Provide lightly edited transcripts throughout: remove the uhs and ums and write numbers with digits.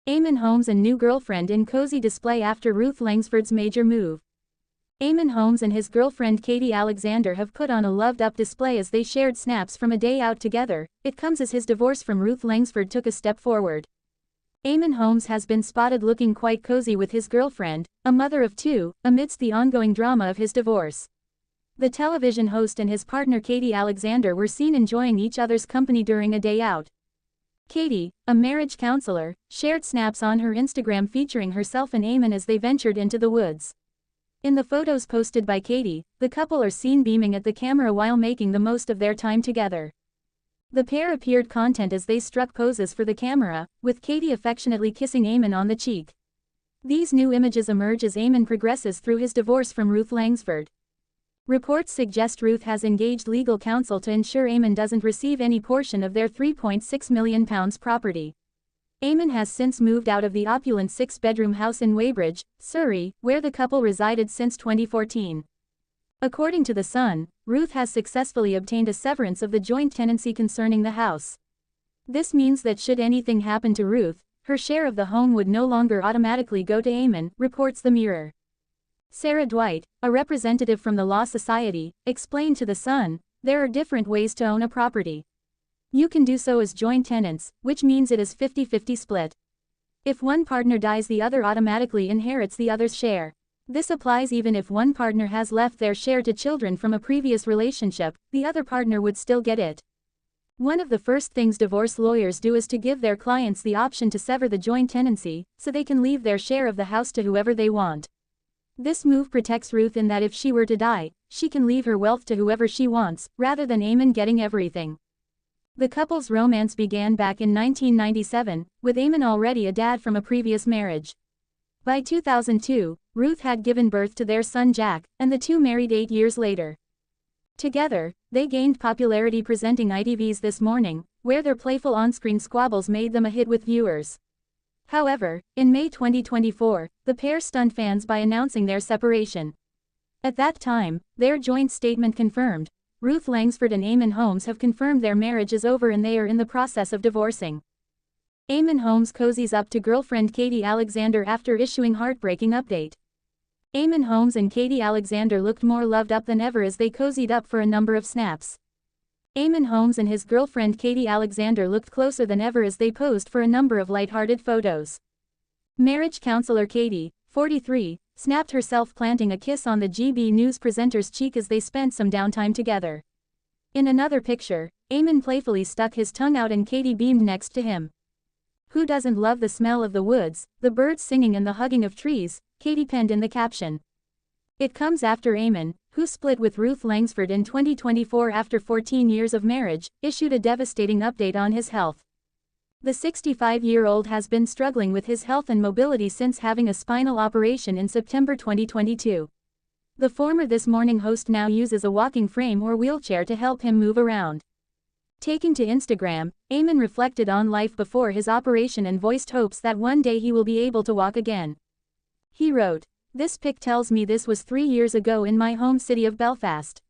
Eamonn Holmes and new girlfriend in cozy display after Ruth Langsford's major move. Eamonn Holmes and his girlfriend Katie Alexander have put on a loved-up display as they shared snaps from a day out together. It comes as his divorce from Ruth Langsford took a step forward. Eamonn Holmes has been spotted looking quite cozy with his girlfriend, a mother of two, amidst the ongoing drama of his divorce. The television host and his partner Katie Alexander were seen enjoying each other's company during a day out. Katie, a marriage counselor, shared snaps on her Instagram featuring herself and Eamonn as they ventured into the woods. In the photos posted by Katie, the couple are seen beaming at the camera while making the most of their time together. The pair appeared content as they struck poses for the camera, with Katie affectionately kissing Eamonn on the cheek. These new images emerge as Eamonn progresses through his divorce from Ruth Langsford. Reports suggest Ruth has engaged legal counsel to ensure Eamonn doesn't receive any portion of their £3.6 million property. Eamonn has since moved out of the opulent six-bedroom house in Weybridge, Surrey, where the couple resided since 2014. According to The Sun, Ruth has successfully obtained a severance of the joint tenancy concerning the house. This means that should anything happen to Ruth, her share of the home would no longer automatically go to Eamonn, reports The Mirror. Sarah Dwight, a representative from the Law Society, explained to The Sun, "There are different ways to own a property. You can do so as joint tenants, which means it is 50-50 split. If one partner dies, the other automatically inherits the other's share. This applies even if one partner has left their share to children from a previous relationship, the other partner would still get it." One of the first things divorce lawyers do is to give their clients the option to sever the joint tenancy, so they can leave their share of the house to whoever they want. This move protects Ruth in that if she were to die, she can leave her wealth to whoever she wants, rather than Eamonn getting everything. The couple's romance began back in 1997, with Eamonn already a dad from a previous marriage. By 2002, Ruth had given birth to their son Jack, and the two married 8 years later. Together, they gained popularity presenting ITV's This Morning, where their playful on-screen squabbles made them a hit with viewers. However, in May 2024, the pair stunned fans by announcing their separation. At that time, their joint statement confirmed, Ruth Langsford and Eamonn Holmes have confirmed their marriage is over and they are in the process of divorcing. Eamonn Holmes cozies up to girlfriend Katie Alexander after issuing heartbreaking update. Eamonn Holmes and Katie Alexander looked more loved up than ever as they cozied up for a number of snaps. Eamonn Holmes and his girlfriend Katie Alexander looked closer than ever as they posed for a number of lighthearted photos. Marriage counselor Katie, 43, snapped herself planting a kiss on the GB News presenter's cheek as they spent some downtime together. In another picture, Eamonn playfully stuck his tongue out and Katie beamed next to him. "Who doesn't love the smell of the woods, the birds singing and the hugging of trees?" Katie penned in the caption. It comes after Eamonn, who split with Ruth Langsford in 2024 after 14 years of marriage, issued a devastating update on his health. The 65-year-old has been struggling with his health and mobility since having a spinal operation in September 2022. The former This Morning host now uses a walking frame or wheelchair to help him move around. Taking to Instagram, Eamonn reflected on life before his operation and voiced hopes that one day he will be able to walk again. He wrote, "This pic tells me this was 3 years ago in my home city of Belfast.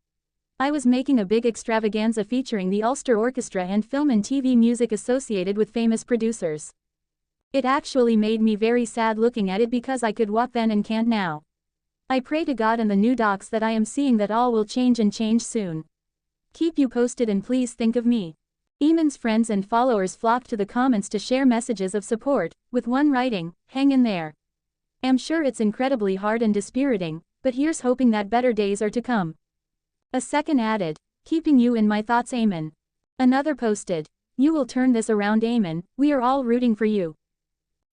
I was making a big extravaganza featuring the Ulster Orchestra and film and TV music associated with famous producers. It actually made me very sad looking at it because I could walk then and can't now. I pray to God and the new docs that I am seeing that all will change and change soon. Keep you posted and please think of me." Eamonn's friends and followers flocked to the comments to share messages of support, with one writing, "Hang in there. I'm sure it's incredibly hard and dispiriting, but here's hoping that better days are to come." A second added, "Keeping you in my thoughts, Eamonn." Another posted, "You will turn this around, Eamonn, we are all rooting for you."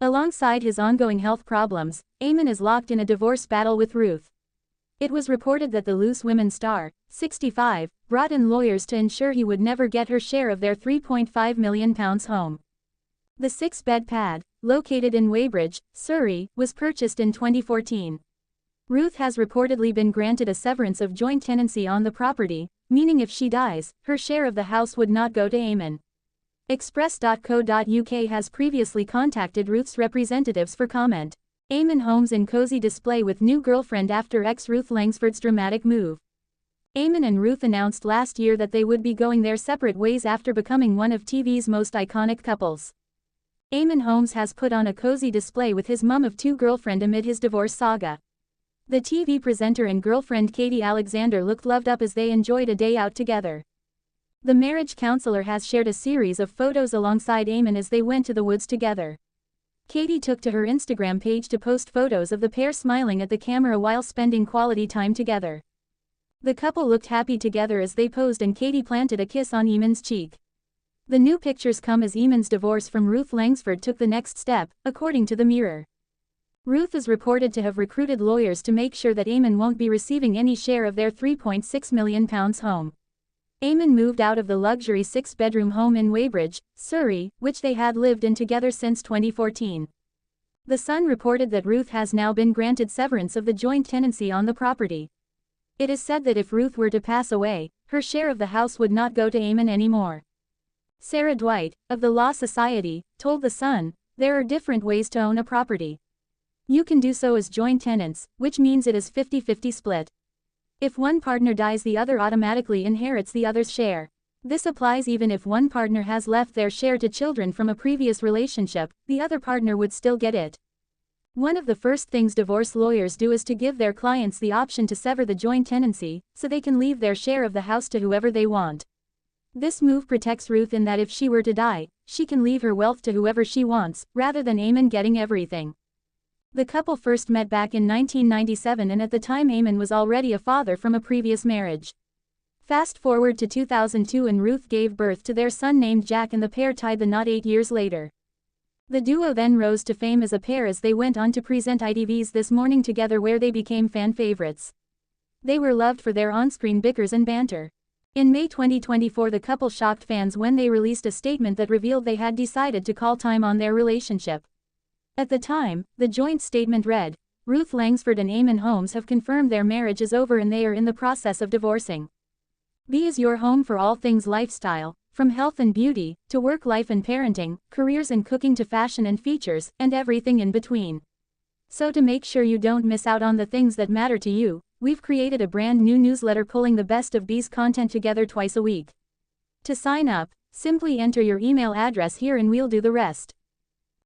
Alongside his ongoing health problems, Eamonn is locked in a divorce battle with Ruth. It was reported that the Loose Women star, 65, brought in lawyers to ensure he would never get her share of their £3.5 million home. The 6-bed pad, located in Weybridge, Surrey, was purchased in 2014. Ruth has reportedly been granted a severance of joint tenancy on the property, meaning if she dies, her share of the house would not go to Eamonn. Express.co.uk has previously contacted Ruth's representatives for comment. Eamonn Holmes in cozy display with new girlfriend after ex-Ruth Langsford's dramatic move. Eamonn and Ruth announced last year that they would be going their separate ways after becoming one of TV's most iconic couples. Eamonn Holmes has put on a cozy display with his mum of two girlfriend amid his divorce saga. The TV presenter and girlfriend Katie Alexander looked loved up as they enjoyed a day out together. The marriage counselor has shared a series of photos alongside Eamonn as they went to the woods together. Katie took to her Instagram page to post photos of the pair smiling at the camera while spending quality time together. The couple looked happy together as they posed and Katie planted a kiss on Eamonn's cheek. The new pictures come as Eamonn's divorce from Ruth Langsford took the next step, according to the Mirror. Ruth is reported to have recruited lawyers to make sure that Eamonn won't be receiving any share of their £3.6 million home. Eamonn moved out of the luxury 6-bedroom home in Weybridge, Surrey, which they had lived in together since 2014. The Sun reported that Ruth has now been granted severance of the joint tenancy on the property. It is said that if Ruth were to pass away, her share of the house would not go to Eamonn anymore. Sarah Dwight, of the Law Society, told The Sun, "There are different ways to own a property. You can do so as joint tenants, which means it is 50-50 split. If one partner dies, the other automatically inherits the other's share. This applies even if one partner has left their share to children from a previous relationship, the other partner would still get it." One of the first things divorce lawyers do is to give their clients the option to sever the joint tenancy, so they can leave their share of the house to whoever they want. This move protects Ruth in that if she were to die, she can leave her wealth to whoever she wants, rather than Eamonn getting everything. The couple first met back in 1997 and at the time Eamonn was already a father from a previous marriage. Fast forward to 2002 and Ruth gave birth to their son named Jack and the pair tied the knot 8 years later. The duo then rose to fame as a pair as they went on to present ITV's This Morning together, where they became fan favorites. They were loved for their on-screen bickers and banter. In May 2024 the couple shocked fans when they released a statement that revealed they had decided to call time on their relationship. At the time, the joint statement read, "Ruth Langsford and Eamonn Holmes have confirmed their marriage is over and they are in the process of divorcing. B is your home for all things lifestyle, from health and beauty, to work life and parenting, careers and cooking to fashion and features, and everything in between. So to make sure you don't miss out on the things that matter to you, we've created a brand new newsletter pulling the best of B's content together twice a week. To sign up, simply enter your email address here and we'll do the rest."